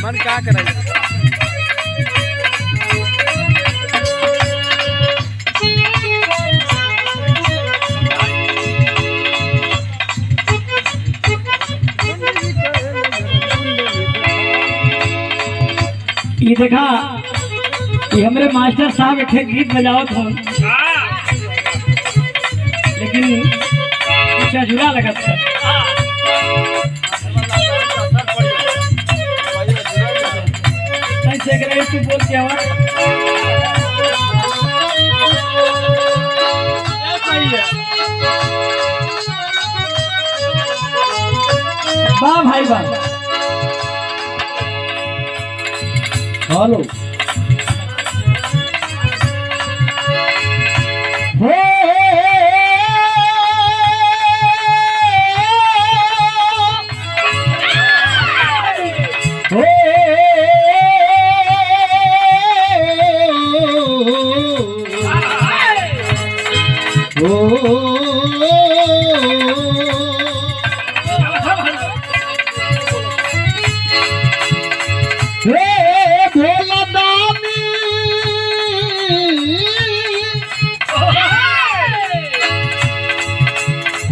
हम क्या करें? ये देखा ये हमारे मास्टर साहब एक गीत बजाओ था लेकिन कुछ अधूरा लगा था। कैसे करे तू बोल क्या हुआ? वाह भाई वाह। हेलो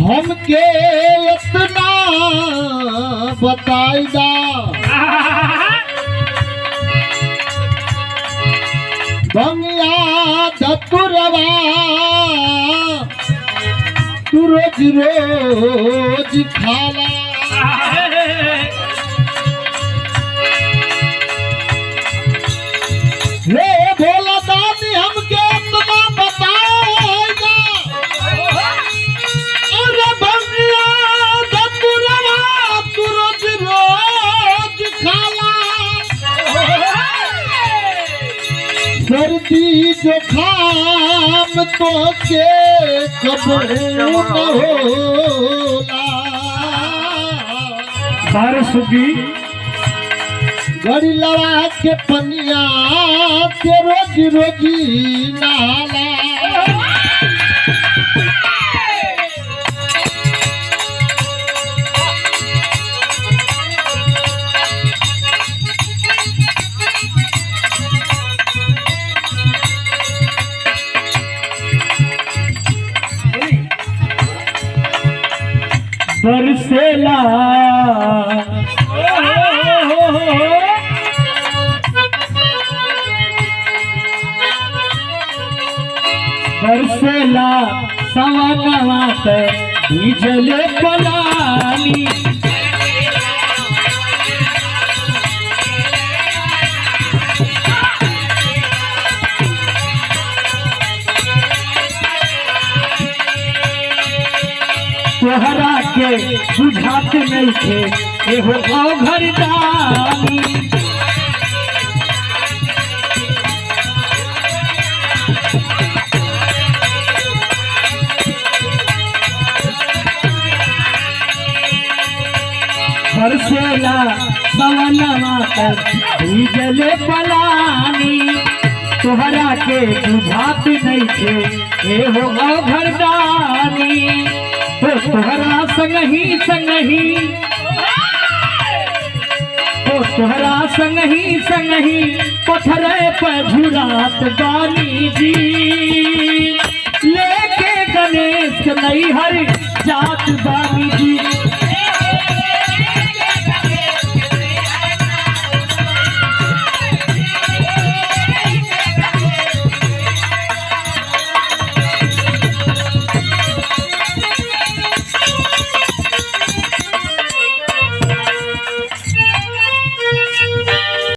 हमके इतना बताईदा बंगला धतुरवा तू रोज रोज खाला रे भोला दादी हमके इतना बताईदा सर्दी जुखाम तो के कबू न होला बारिश होगी गड़ी लड़ा के पनिया के रोज रोजी नाला बरसेला बरसेला सवनवा ते भीजले पलानी तोहरा के बुझात नहीं थे एहो घरदानी बरसेला सवनवा पर भीजले पलानी तोहरा के बुझात नहीं थे एहो घरदानी तोहरा संगही तोहरा संगही पत्थरे पर झुरात बानी जी लेके गणेश नैहर जात बानी जी